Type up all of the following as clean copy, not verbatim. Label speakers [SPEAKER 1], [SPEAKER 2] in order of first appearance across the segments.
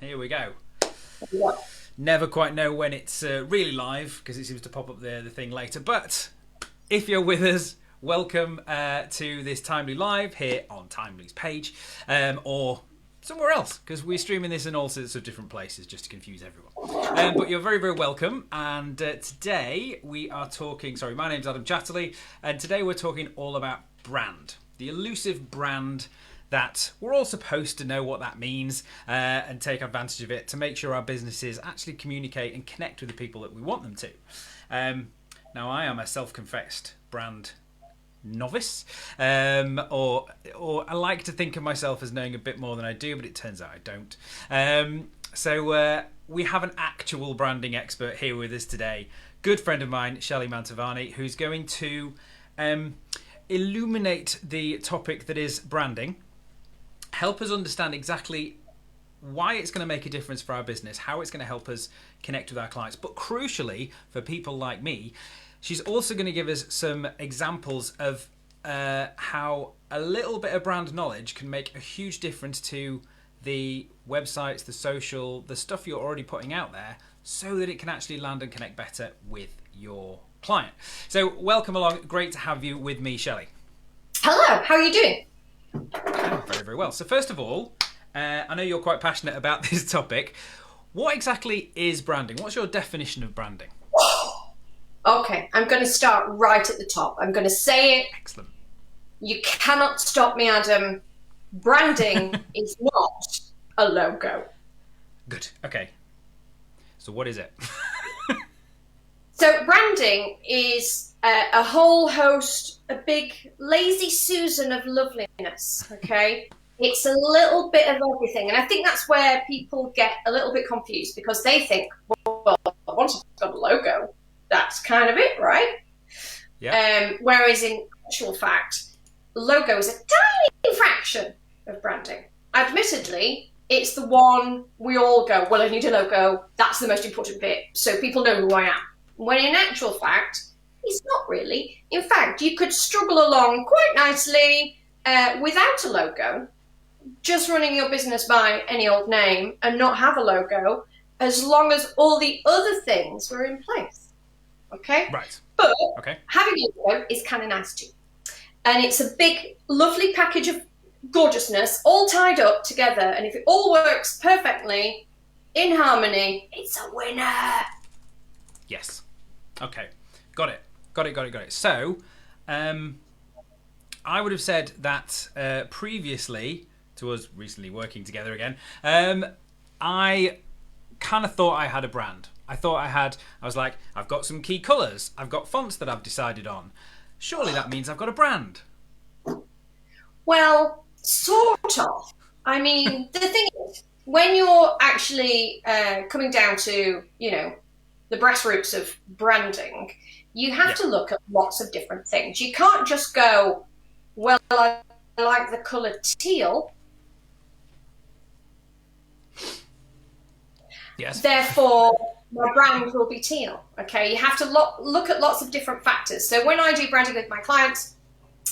[SPEAKER 1] Here we go.
[SPEAKER 2] Yeah.
[SPEAKER 1] Never quite know when it's really live because it seems to pop up the thing later. But if you're with us, welcome to this Timely Live here on Timely's page or somewhere else, because we're streaming this in all sorts of different places just to confuse everyone. But you're very, very welcome. And today we are talking... Sorry, my name's Adam Chatterley. And today we're talking all about brand. The elusive brand that we're all supposed to know what that means and take advantage of it to make sure our businesses actually communicate and connect with the people that we want them to. Now, I am a self-confessed brand novice, or I like to think of myself as knowing a bit more than I do, but it turns out I don't. So we have an actual branding expert here with us today, good friend of mine, Shelly Mantovani, who's going to illuminate the topic that is branding, help us understand exactly why it's going to make a difference for our business, how it's going to help us connect with our clients. But crucially, for people like me, she's also going to give us some examples of how a little bit of brand knowledge can make a huge difference to the websites, the social, the stuff you're already putting out there, so that it can actually land and connect better with your client. So welcome along. Great to have you with me, Shelly.
[SPEAKER 2] Hello, how are you doing?
[SPEAKER 1] Very, very well. So first of all, I know you're quite passionate about this topic. What exactly is branding? What's your definition of branding?
[SPEAKER 2] Okay, I'm going to start right at the top. I'm going to say it.
[SPEAKER 1] Excellent.
[SPEAKER 2] You cannot stop me, Adam. Branding is not a logo.
[SPEAKER 1] Good. Okay. So what is it?
[SPEAKER 2] So branding is a whole host, a big lazy Susan of loveliness, okay? It's a little bit of everything. And I think that's where people get a little bit confused, because they think, well, once I've got a logo, that's kind of it, right?
[SPEAKER 1] Yeah.
[SPEAKER 2] Whereas in actual fact, logo is a tiny fraction of branding. Admittedly, it's the one we all go, well, I need a logo. That's the most important bit, so people know who I am. When in actual fact, it's not really. In fact, you could struggle along quite nicely without a logo, just running your business by any old name and not have a logo, as long as all the other things were in place. Okay?
[SPEAKER 1] Right.
[SPEAKER 2] But
[SPEAKER 1] okay.
[SPEAKER 2] Having a logo is kind of nice too. And it's a big, lovely package of gorgeousness, all tied up together. And if it all works perfectly, in harmony, it's a winner.
[SPEAKER 1] Yes. Okay. Got it. So, I would have said that previously to us recently working together again, I kind of thought I had a brand. I was like, I've got some key colours. I've got fonts that I've decided on. Surely that means I've got a brand.
[SPEAKER 2] Well, sort of. I mean, the thing is, when you're actually coming down to, the brass roots of branding, you have to look at lots of different things. You can't just go, well, I like the colour teal.
[SPEAKER 1] Yes.
[SPEAKER 2] Therefore, my brand will be teal. Okay, you have to look at lots of different factors. So when I do branding with my clients,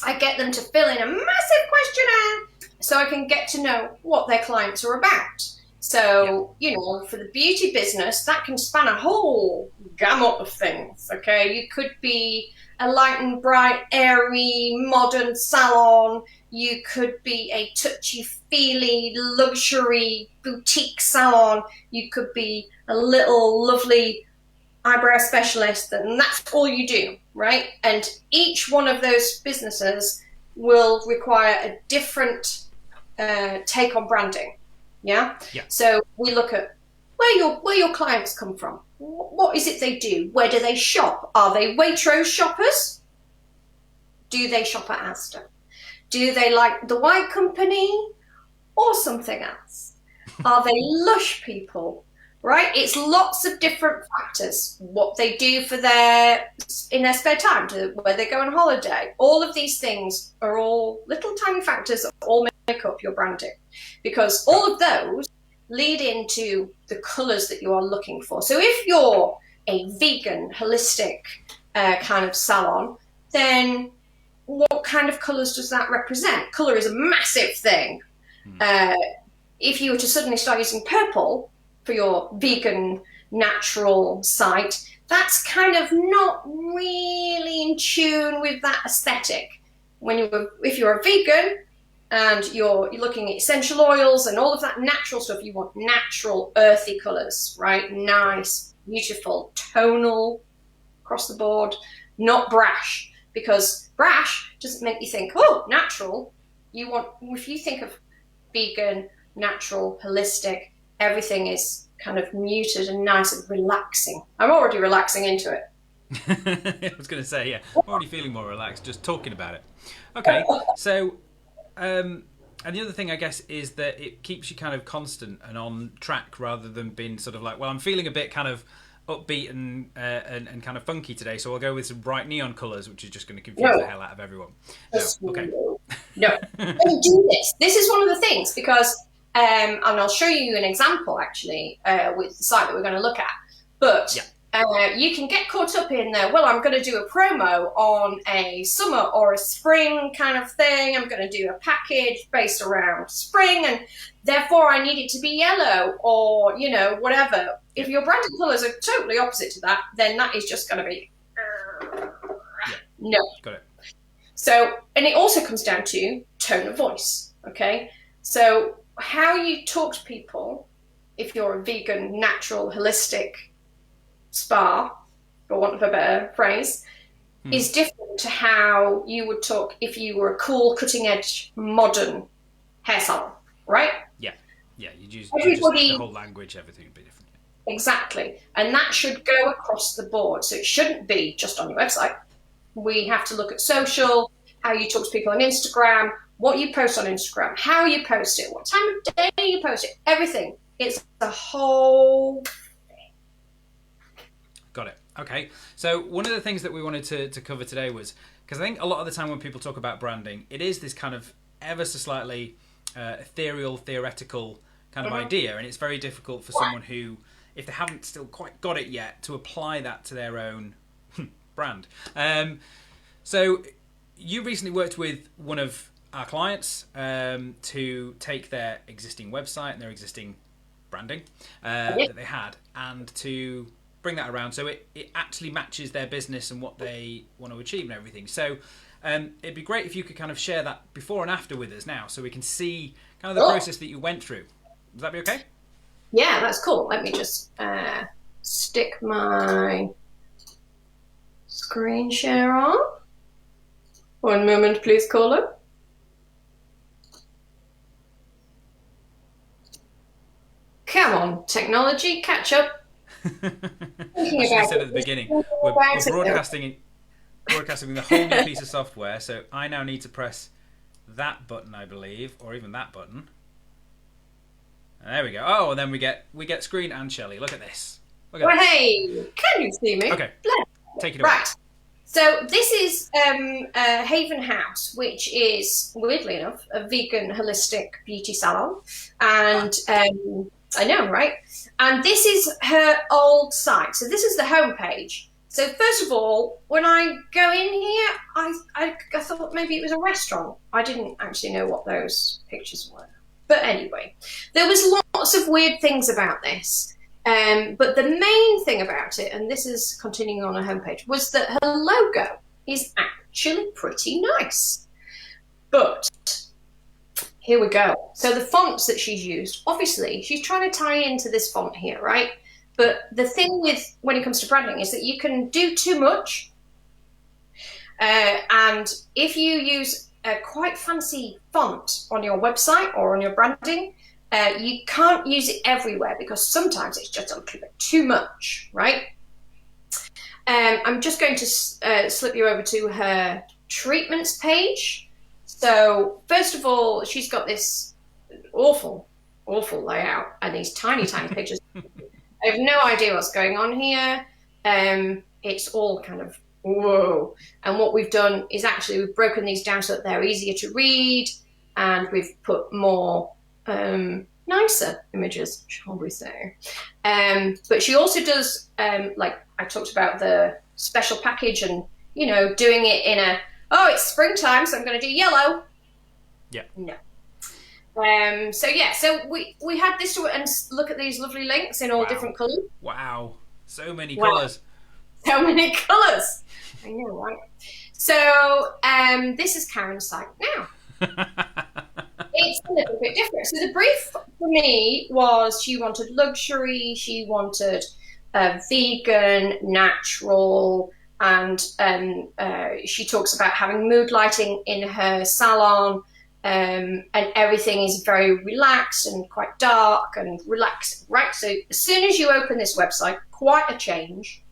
[SPEAKER 2] I get them to fill in a massive questionnaire so I can get to know what their clients are about. So, for the beauty business, that can span a whole gamut of things, okay? You could be a light and bright, airy, modern salon. You could be a touchy-feely, luxury boutique salon. You could be a little lovely eyebrow specialist, and that's all you do, right? And each one of those businesses will require a different take on branding. Yeah? So we look at where your clients come from. What is it they do? Where do they shop? Are they Waitrose shoppers? Do they shop at Asda? Do they like the White Company or something else? Are they Lush people? Right? It's lots of different factors. What they do in their spare time, where they go on holiday. All of these things are all little tiny factors that all make up your branding, because all of those lead into the colours that you are looking for. So if you're a vegan, holistic kind of salon, then what kind of colours does that represent? Colour is a massive thing. if you were to suddenly start using purple for your vegan natural site, that's kind of not really in tune with that aesthetic. If you're a vegan and you're looking at essential oils and all of that natural stuff, you want natural earthy colours, right? Nice, beautiful, tonal across the board, not brash, because brash doesn't make you think, oh, natural. If you think of vegan, natural, holistic, everything is kind of muted and nice and relaxing. I'm already relaxing into it.
[SPEAKER 1] I was going to say, yeah, I'm already feeling more relaxed just talking about it. Okay, so, and the other thing, I guess, is that it keeps you kind of constant and on track rather than being sort of like, well, I'm feeling a bit kind of upbeat and kind of funky today, so I'll go with some bright neon colours, which is just going to confuse the hell out of everyone. No, okay.
[SPEAKER 2] No, don't do this. This is one of the things, because, and I'll show you an example, actually, with the site that we're going to look at, but you can get caught up in, well, I'm going to do a promo on a summer or a spring kind of thing. I'm going to do a package based around spring, and therefore I need it to be yellow or, whatever. If your branded colours are totally opposite to that, then that is just going to be no.
[SPEAKER 1] Got it.
[SPEAKER 2] So, and it also comes down to tone of voice, okay? So how you talk to people, if you're a vegan, natural, holistic spa, for want of a better phrase, is different to how you would talk if you were a cool, cutting-edge, modern hair salon, right?
[SPEAKER 1] Yeah, you'd use the whole language, everything would be different.
[SPEAKER 2] Exactly. And that should go across the board. So it shouldn't be just on your website. We have to look at social, how you talk to people on Instagram, what you post on Instagram, how you post it, what time of day you post it, everything. It's the whole thing.
[SPEAKER 1] Got it. Okay. So one of the things that we wanted to cover today was, because I think a lot of the time when people talk about branding, it is this kind of ever so slightly ethereal, theoretical kind of idea, and it's very difficult for someone who, if they haven't still quite got it yet, to apply that to their own brand. So you recently worked with one of our clients to take their existing website and their existing branding that they had, and to bring that around so it actually matches their business and what they want to achieve and everything. So it'd be great if you could kind of share that before and after with us now, so we can see kind of the process that you went through. Would that be okay?
[SPEAKER 2] Yeah, that's cool. Let me just stick my screen share on. One moment, please, caller. Come on, technology, catch up.
[SPEAKER 1] As I said at the beginning, we're broadcasting the whole new piece of software, so I now need to press that button, I believe, or even that button. And there we go. Oh, and then we get screen and Shelly. Look at this. Look at this.
[SPEAKER 2] Hey, can you see me?
[SPEAKER 1] Okay, take it away.
[SPEAKER 2] Right. So this is Haven House, which is, weirdly enough, a vegan holistic beauty salon. And I know, right? And this is her old site. So this is the homepage. So first of all, when I go in here, I thought maybe it was a restaurant. I didn't actually know what those pictures were. But anyway, there was lots of weird things about this. But the main thing about it, and this is continuing on her homepage, was that her logo is actually pretty nice. But here we go. So the fonts that she's used, obviously, she's trying to tie into this font here, right? But the thing with when it comes to branding is that you can do too much. And if you use a quite fancy font on your website or on your branding, you can't use it everywhere because sometimes it's just a little bit too much, right? I'm just going to slip you over to her treatments page. So first of all, she's got this awful layout and these tiny pictures. I have no idea what's going on here. It's all kind of whoa. And what we've done is actually we've broken these down so that they're easier to read, and we've put more nicer images, shall we say. But she also does, like I talked about, the special package and, doing it in it's springtime, so I'm going to do yellow.
[SPEAKER 1] Yeah.
[SPEAKER 2] No. So we had this to and look at these lovely links in all different colours.
[SPEAKER 1] Wow, so many colours.
[SPEAKER 2] So many colours. I know, right? So this is Karen's site now. It's a little bit different. So the brief for me was she wanted luxury, she wanted vegan, natural, and she talks about having mood lighting in her salon, and everything is very relaxed and quite dark and relaxed, right? So as soon as you open this website, quite a change.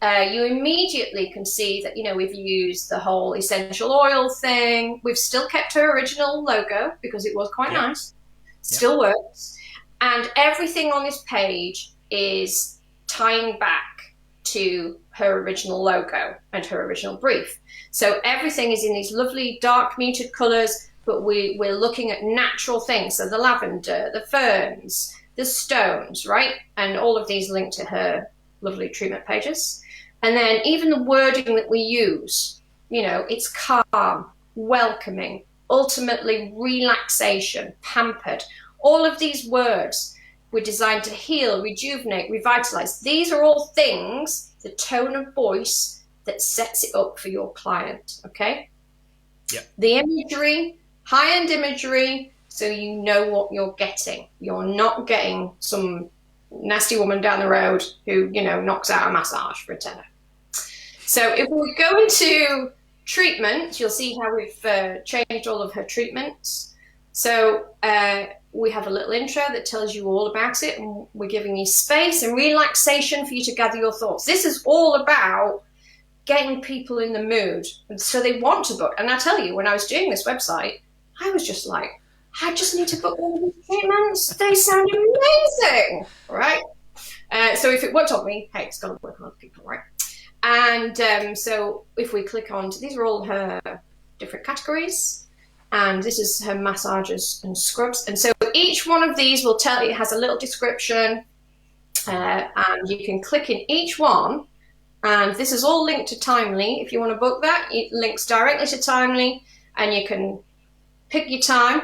[SPEAKER 2] You immediately can see that, we've used the whole essential oil thing. We've still kept her original logo because it was quite nice. Still works. And everything on this page is tying back to her original logo and her original brief. So everything is in these lovely dark muted colours, but we're looking at natural things. So the lavender, the ferns, the stones, right? And all of these link to her lovely treatment pages. And then even the wording that we use, it's calm, welcoming, ultimately relaxation, pampered. All of these words were designed to heal, rejuvenate, revitalize. These are all things, the tone of voice that sets it up for your client, okay?
[SPEAKER 1] Yep.
[SPEAKER 2] The imagery, high-end imagery, so you know what you're getting. You're not getting some nasty woman down the road who, knocks out a massage for a tenner. So if we go into treatment, you'll see how we've changed all of her treatments. So we have a little intro that tells you all about it, and we're giving you space and relaxation for you to gather your thoughts. This is all about getting people in the mood so they want to book. And I tell you, when I was doing this website, I was just like, I just need to book all these treatments. They sound amazing, right? So if it worked on me, hey, it's got to work on other people, right? And so if we click on, these are all her different categories, and this is her massages and scrubs. And so each one of these will tell you, it has a little description, and you can click in each one. And this is all linked to Timely. If you want to book that, it links directly to Timely, and you can pick your time,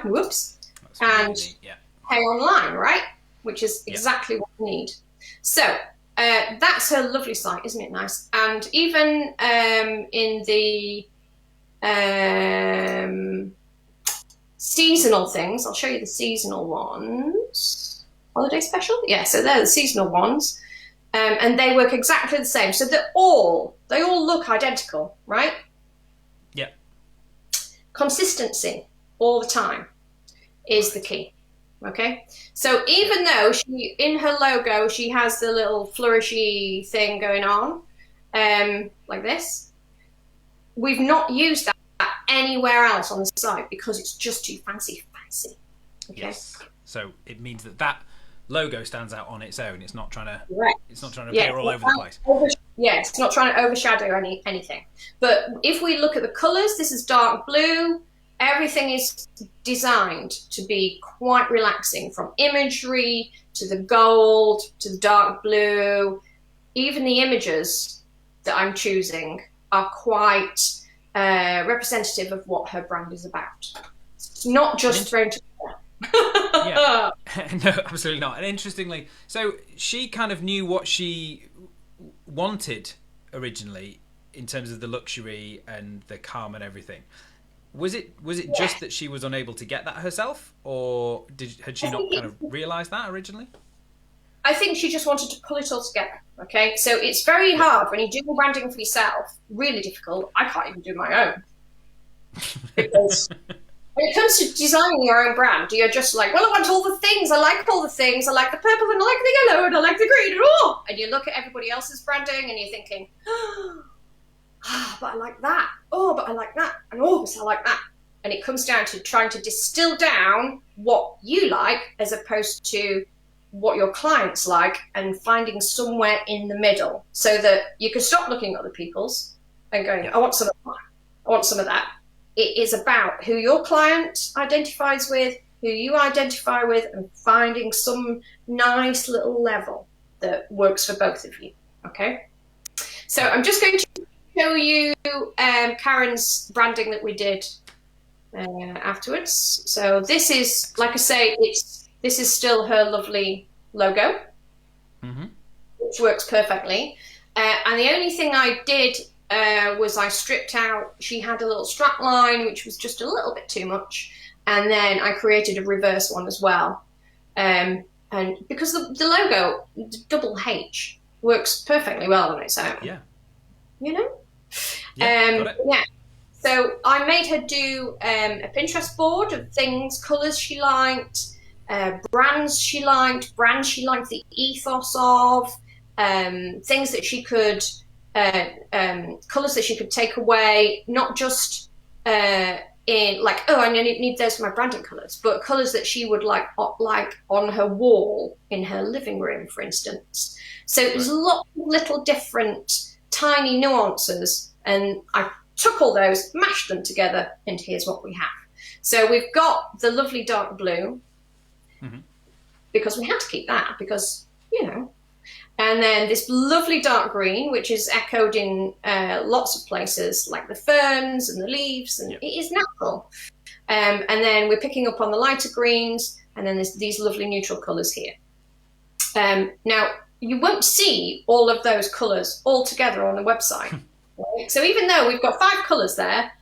[SPEAKER 2] and pay online, right? Which is exactly what you need. So that's her lovely site, isn't it nice? And even in the seasonal things, I'll show you the seasonal ones. Holiday special? Yeah, so they're the seasonal ones. And they work exactly the same. So they all look identical, right?
[SPEAKER 1] Yeah.
[SPEAKER 2] Consistency all the time is the key. Okay, so even though she, in her logo, she has the little flourishy thing going on, like this, we've not used that anywhere else on the site because it's just too fancy. Okay.
[SPEAKER 1] Yes. So it means that logo stands out on its own. It's not trying to.
[SPEAKER 2] Right.
[SPEAKER 1] It's not trying to appear all over the place.
[SPEAKER 2] It's not trying to overshadow anything. But if we look at the colours, this is dark blue. Everything is designed to be quite relaxing, from imagery to the gold to the dark blue. Even the images that I'm choosing are quite representative of what her brand is about. It's not just thrown together.
[SPEAKER 1] Yeah. No, absolutely not. And interestingly, so she kind of knew what she wanted originally in terms of the luxury and the calm and everything. Was it just that she was unable to get that herself, or had she not kind of realised that originally?
[SPEAKER 2] I think she just wanted to pull it all together. Okay, so it's very hard when you do branding for yourself. Really difficult. I can't even do my own because when it comes to designing your own brand, you're just like, well, I want all the things. I like all the things. I like the purple and I like the yellow and I like the green and all. And you look at everybody else's branding and you're thinking, but I like that. Oh, but I like that. And oh, but I like that. And it comes down to trying to distill down what you like as opposed to what your clients like, and finding somewhere in the middle so that you can stop looking at other people's and going, I want some of that. I want some of that. It is about who your client identifies with, who you identify with, and finding some nice little level that works for both of you. Okay? So I'm just going to show you Karen's branding that we did afterwards. So this is, like I say, this is still her lovely logo, which works perfectly. And the only thing I did was I stripped out, she had a little strap line, which was just a little bit too much. And then I created a reverse one as well. And because the logo, the double H, works perfectly well on its own.
[SPEAKER 1] Yeah.
[SPEAKER 2] You know?
[SPEAKER 1] Yeah, got it.
[SPEAKER 2] Yeah. So I made her do a Pinterest board of things, colours she liked, brands she liked the ethos of, things that she could, colours that she could take away, not just in like, oh, I need those for my branding colours, but colours that she would like on her wall in her living room, for instance. So it was lots of little different tiny nuances, and I took all those, mashed them together, and here's what we have. So we've got the lovely dark blue, because we had to keep that, because, you know. And then this lovely dark green, which is echoed in lots of places, like the ferns and the leaves, and it is natural. And then we're picking up on the lighter greens, and then there's these lovely neutral colours here. Now, you won't see all of those colours all together on the website. Right? So even though we've got 5 colours there,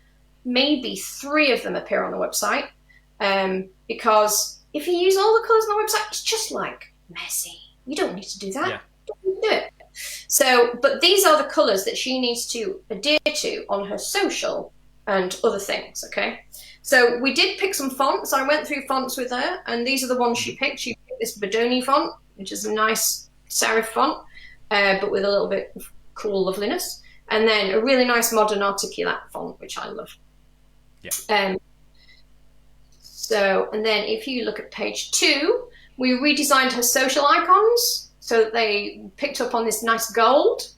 [SPEAKER 2] maybe 3 of them appear on the website, because if you use all the colours on the website, it's just like messy. You don't need to do that.
[SPEAKER 1] Yeah.
[SPEAKER 2] Don't do it. So, but these are the colours that she needs to adhere to on her social and other things, okay? So we did pick some fonts. I went through fonts with her, and these are the ones she picked. She picked this Bodoni font, which is a nice serif font, but with a little bit of cool loveliness. And then a really nice modern articulate font, which I love.
[SPEAKER 1] Yeah.
[SPEAKER 2] So, and then if you look at page 2, we redesigned her social icons so that they picked up on this nice gold.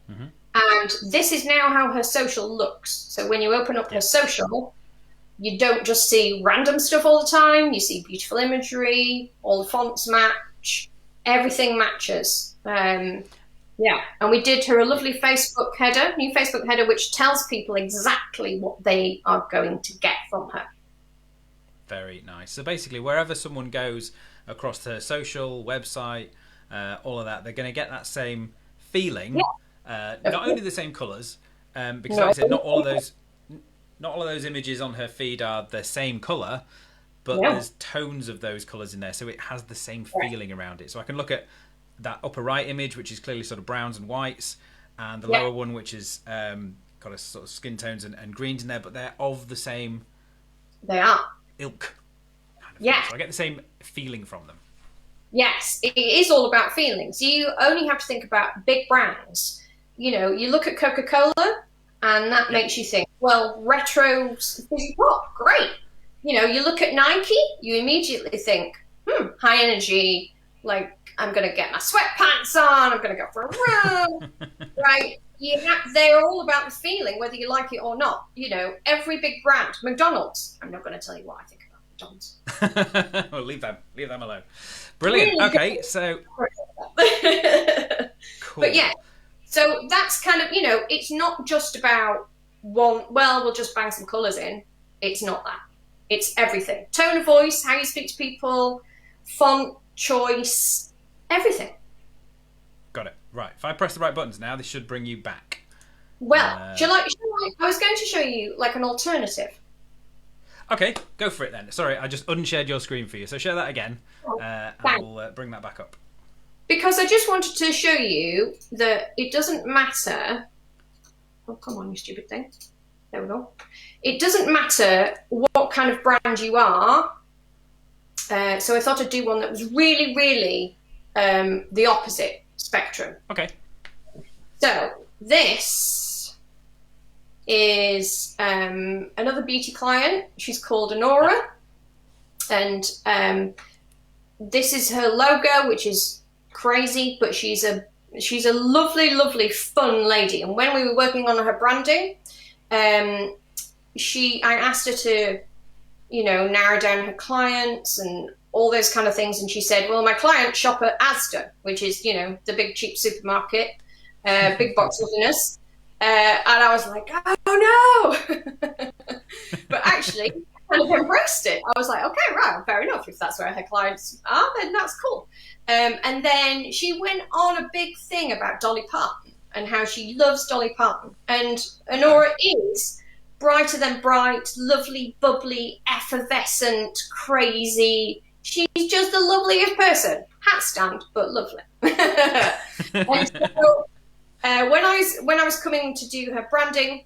[SPEAKER 2] And this is now how her social looks. So when you open up her social, you don't just see random stuff all the time. You see beautiful imagery, all the fonts match, everything matches. Yeah, and we did her a lovely Facebook header, new Facebook header, which tells people exactly what they are going to get from her.
[SPEAKER 1] Very nice. So basically, wherever someone goes across her social, website, all of that, they're going to get that same feeling. Yeah. Not only the same colours, because like I said, not all of those images on her feed are the same colour, but there's tones of those colours in there, so it has the same feeling around it. So I can look at that upper right image, which is clearly sort of browns and whites, and the lower one, which is got a sort of skin tones and greens in there, but they're of the same ilk. Kind of so I get the same feeling from them.
[SPEAKER 2] Yes, it is all about feelings. You only have to think about big brands. You know, you look at Coca-Cola, and that makes you think, well, retro fizzy pop, great. You know, you look at Nike, you immediately think, high energy, like, I'm going to get my sweatpants on, I'm going to go for a run, right? They're all about the feeling, whether you like it or not. You know, every big brand, McDonald's, I'm not going to tell you what I think about McDonald's.
[SPEAKER 1] Well, leave them alone. Brilliant. Really? Okay, so...
[SPEAKER 2] Cool. But yeah, so that's kind of, you know, it's not just about we'll just bang some colours in. It's not that. It's everything. Tone of voice, how you speak to people, font choice, everything.
[SPEAKER 1] Got it. Right. If I press the right buttons now, this should bring you back.
[SPEAKER 2] Well, I was going to show you like an alternative.
[SPEAKER 1] Okay, go for it then. Sorry, I just unshared your screen for you. So share that again, and we'll bring that back up.
[SPEAKER 2] Because I just wanted to show you that it doesn't matter. Oh, come on, you stupid thing. There we go. It doesn't matter what kind of brand you are. So I thought I'd do one that was really, really the opposite spectrum.
[SPEAKER 1] Okay.
[SPEAKER 2] So this is another beauty client. She's called Anora. And this is her logo, which is crazy, but she's a lovely, lovely, fun lady. And when we were working on her branding, I asked her to, you know, narrow down her clients and all those kind of things. And she said, well, my clients shop at Asda, which is, you know, the big cheap supermarket, big box loveliness. And I was like, oh no. But actually, kind of embraced it. I was like, okay, right, fair enough. If that's where her clients are, then that's cool. And then she went on a big thing about Dolly Parton and how she loves Dolly Parton. And Anora is brighter than bright, lovely, bubbly, effervescent, crazy. She's just the loveliest person. Hat stand, but lovely. And so, when I was coming to do her branding,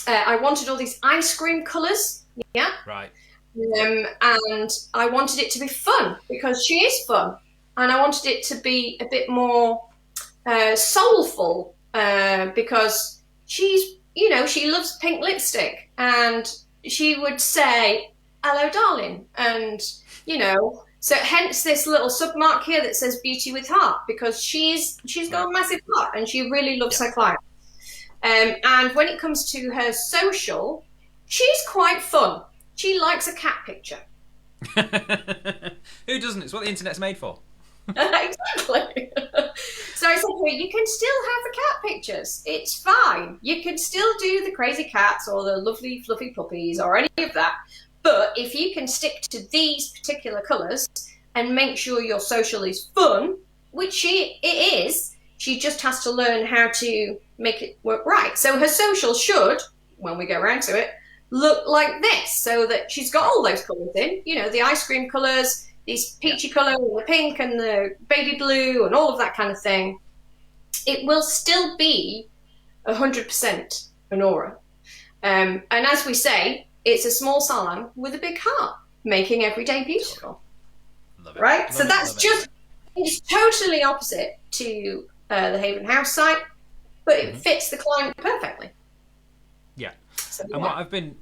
[SPEAKER 2] I wanted all these ice cream colours. Yeah.
[SPEAKER 1] Right.
[SPEAKER 2] And I wanted it to be fun because she is fun, and I wanted it to be a bit more soulful because she's, you know, she loves pink lipstick, and she would say, "Hello, darling," and you know. So hence this little submark here that says "Beauty with Heart," because she's got a massive heart and she really loves her clients. And when it comes to her social, she's quite fun. She likes a cat picture.
[SPEAKER 1] Who doesn't? It's what the internet's made for.
[SPEAKER 2] Exactly. So I said, well, you can still have the cat pictures. It's fine. You can still do the crazy cats or the lovely fluffy puppies or any of that. But if you can stick to these particular colours and make sure your social is fun, which it is, she just has to learn how to make it work right. So her social should, when we go around to it, look like this, so that she's got all those colours in. You know, the ice cream colours, these peachy colour, and the pink and the baby blue and all of that kind of thing. It will still be 100% Anora. And as we say, it's a small salon with a big heart, making every day beautiful.
[SPEAKER 1] Love it.
[SPEAKER 2] Right?
[SPEAKER 1] Love
[SPEAKER 2] So
[SPEAKER 1] it,
[SPEAKER 2] that's just, it's totally opposite to the Haven House site, but it fits the client perfectly.
[SPEAKER 1] Yeah.
[SPEAKER 2] So,
[SPEAKER 1] And what I've been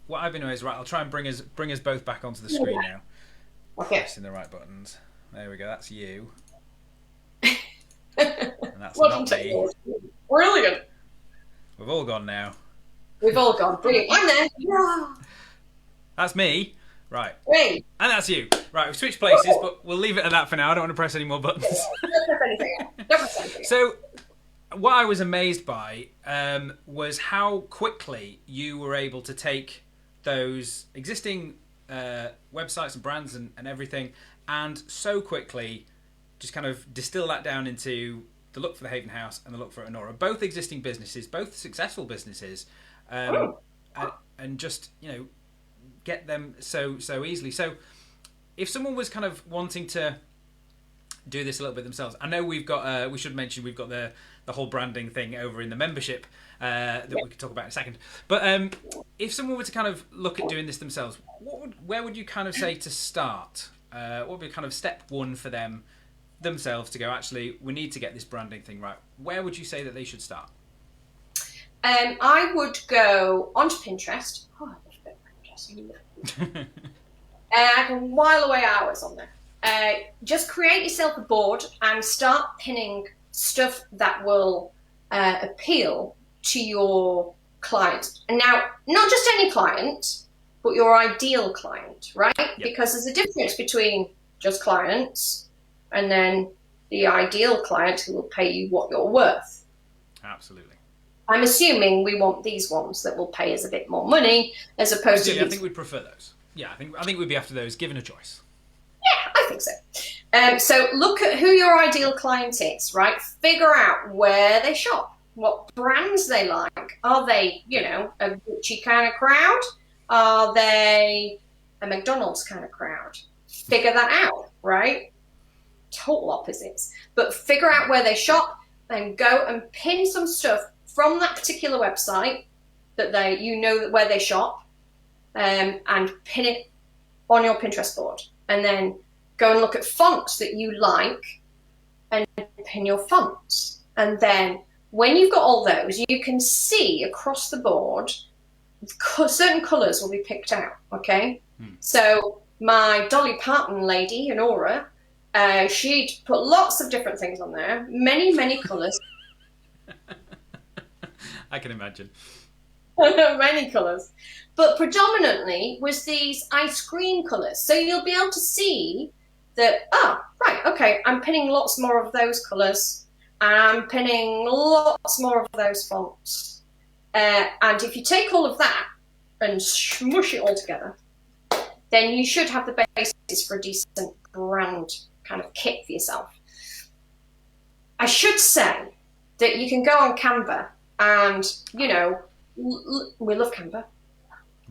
[SPEAKER 1] doing is, right, I'll try and bring us both back onto the screen now.
[SPEAKER 2] Okay.
[SPEAKER 1] Pressing the right buttons. There we go, that's you. And that's
[SPEAKER 2] Welcome
[SPEAKER 1] not
[SPEAKER 2] to
[SPEAKER 1] me.
[SPEAKER 2] Brilliant.
[SPEAKER 1] We've all gone now.
[SPEAKER 2] We've all gone. Brilliant. I'm there. Yeah.
[SPEAKER 1] That's me. Right.
[SPEAKER 2] Great.
[SPEAKER 1] And that's you. Right, we've switched places, but we'll leave it at that for now. I don't want to press any more buttons.
[SPEAKER 2] Don't press anything else. Don't press anything else.
[SPEAKER 1] So, what I was amazed by was how quickly you were able to take those existing websites and brands and everything, and so quickly just kind of distill that down into the look for the Haven House and the look for Anora. Both existing businesses, both successful businesses, and just, you know, get them so easily. So if someone was kind of wanting to do this a little bit themselves, I know we've got we should mention we've got the whole branding thing over in the membership that we could talk about in a second, but if someone were to kind of look at doing this themselves, where would you kind of say to start? What would be kind of step one for themselves to go, actually, we need to get this branding thing right? Where would you say that they should start?
[SPEAKER 2] I would go onto Pinterest. Oh, I love a bit of Pinterest. I can while away hours on there. Just create yourself a board and start pinning stuff that will appeal to your client. And now, not just any client, but your ideal client, right? Yep. Because there's a difference between just clients and then the ideal client who will pay you what you're worth.
[SPEAKER 1] Absolutely.
[SPEAKER 2] I'm assuming we want these ones that will pay us a bit more money as opposed to.
[SPEAKER 1] I think we'd prefer those. Yeah, I think we'd be after those, given a choice.
[SPEAKER 2] Yeah, I think so. So look at who your ideal client is, right? Figure out where they shop, what brands they like. Are they, you know, a Gucci kind of crowd? Are they a McDonald's kind of crowd? Figure that out, right? Total opposites. But figure out where they shop and go and pin some stuff from that particular website that where they shop, and pin it on your Pinterest board. And then go and look at fonts that you like and pin your fonts. And then when you've got all those, you can see across the board, certain colours will be picked out, okay? So my Dolly Parton lady, Anora, she'd put lots of different things on there, many colours.
[SPEAKER 1] I can imagine.
[SPEAKER 2] Many colours. But predominantly was these ice cream colours. So you'll be able to see that, right, okay, I'm pinning lots more of those colours and I'm pinning lots more of those fonts. And if you take all of that and smush it all together, then you should have the basis for a decent brand kind of kit for yourself. I should say that you can go on Canva and, you know, we love Canva.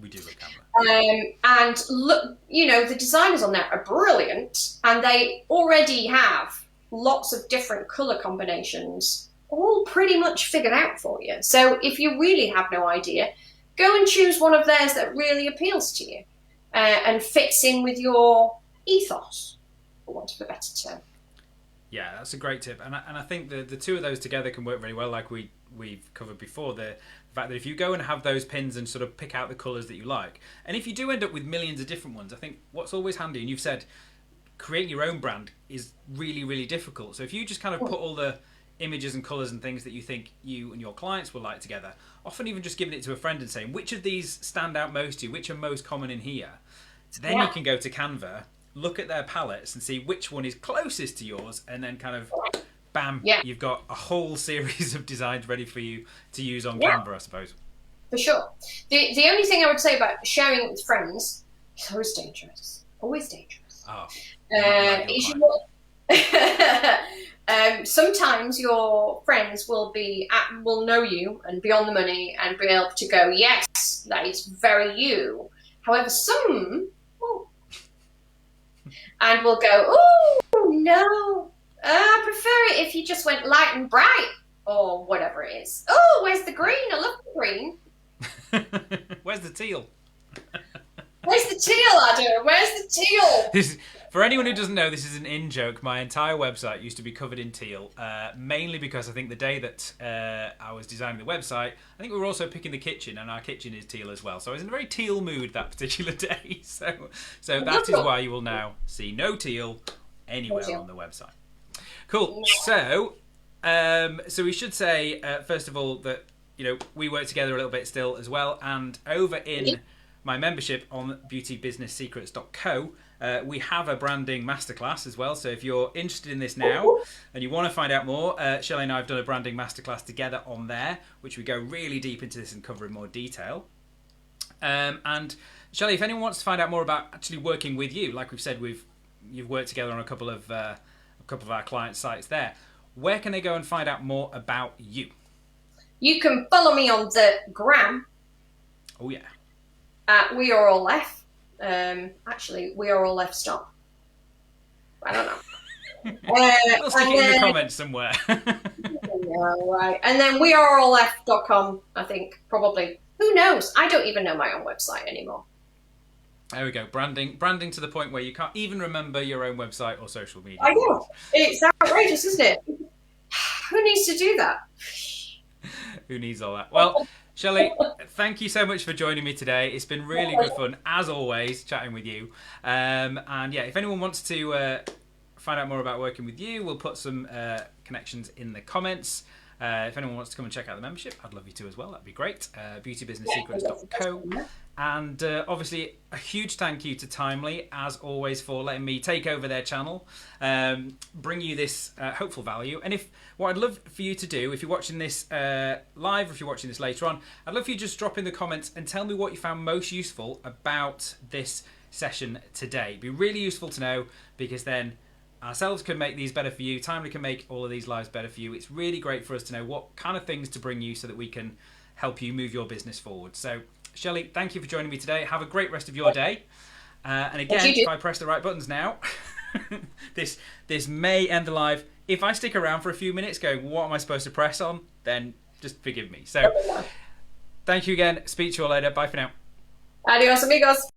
[SPEAKER 1] We do love Canva.
[SPEAKER 2] And look, you know, the designers on there are brilliant, and they already have lots of different color combinations all pretty much figured out for you. So if you really have no idea, go and choose one of theirs that really appeals to you and fits in with your ethos, for want of a better term.
[SPEAKER 1] Yeah, that's a great tip. And I think the two of those together can work really well, like we've covered before. The fact that if you go and have those pins and sort of pick out the colours that you like, and if you do end up with millions of different ones, I think what's always handy, and you've said creating your own brand is really, really difficult. So if you just kind of put all the images and colours and things that you think you and your clients will like together, often even just giving it to a friend and saying, which of these stand out most to you, which are most common in here, then you can go to Canva, look at their palettes and see which one is closest to yours, and then kind of bam, you've got a whole series of designs ready for you to use on Canva, I suppose.
[SPEAKER 2] For sure. The only thing I would say about sharing it with friends is always dangerous. Always dangerous.
[SPEAKER 1] Oh,
[SPEAKER 2] sometimes your friends will know you and be on the money and be able to go, yes, that is very you. However, some and will go, oh no, I prefer it if you just went light and bright or whatever it is. Oh, where's the green? I love the green.
[SPEAKER 1] Where's the teal?
[SPEAKER 2] Where's the teal, Adam? Where's the teal?
[SPEAKER 1] For anyone who doesn't know, this is an in-joke. My entire website used to be covered in teal, mainly because I think the day that I was designing the website, I think we were also picking the kitchen, and our kitchen is teal as well. So I was in a very teal mood that particular day. So that is why you will now see no teal anywhere on the website. Cool. So we should say, first of all, that we work together a little bit still as well, and over in my membership on beautybusinesssecrets.co, we have a branding masterclass as well. So if you're interested in this now and you want to find out more, Shelly and I have done a branding masterclass together on there, which we go really deep into this and cover in more detail. And Shelly, if anyone wants to find out more about actually working with you, like we've said, you've worked together on a couple of our client sites there. Where can they go and find out more about you?
[SPEAKER 2] You can follow me on the gram.
[SPEAKER 1] Oh yeah.
[SPEAKER 2] We are all left. Actually, we are all left stop. I don't know.
[SPEAKER 1] We'll stick it in the comments somewhere.
[SPEAKER 2] Yeah, right. And then weareallleft.com, I think, probably. Who knows? I don't even know my own website anymore.
[SPEAKER 1] There we go. Branding to the point where you can't even remember your own website or social media.
[SPEAKER 2] I know. It's outrageous, isn't it? Who needs to do that?
[SPEAKER 1] Who needs all that? Well, Shelly, thank you so much for joining me today. It's been really good fun, as always, chatting with you. And yeah, if anyone wants to find out more about working with you, we'll put some connections in the comments. If anyone wants to come and check out the membership, I'd love you to as well. That'd be great. Beautybusinesssecrets.co. And obviously, a huge thank you to Timely, as always, for letting me take over their channel, bring you this hopeful value. And what I'd love for you to do, if you're watching this live or if you're watching this later on, I'd love for you to just drop in the comments and tell me what you found most useful about this session today. It'd be really useful to know, because then ourselves can make these better for you. Timely can make all of these lives better for you. It's really great for us to know what kind of things to bring you so that we can help you move your business forward. So, Shelly, thank you for joining me today. Have a great rest of your day. And again, if I press the right buttons now, this may end the live. If I stick around for a few minutes going, what am I supposed to press on? Then just forgive me. So, thank you again. Speak to you all later. Bye for now.
[SPEAKER 2] Adios, amigos.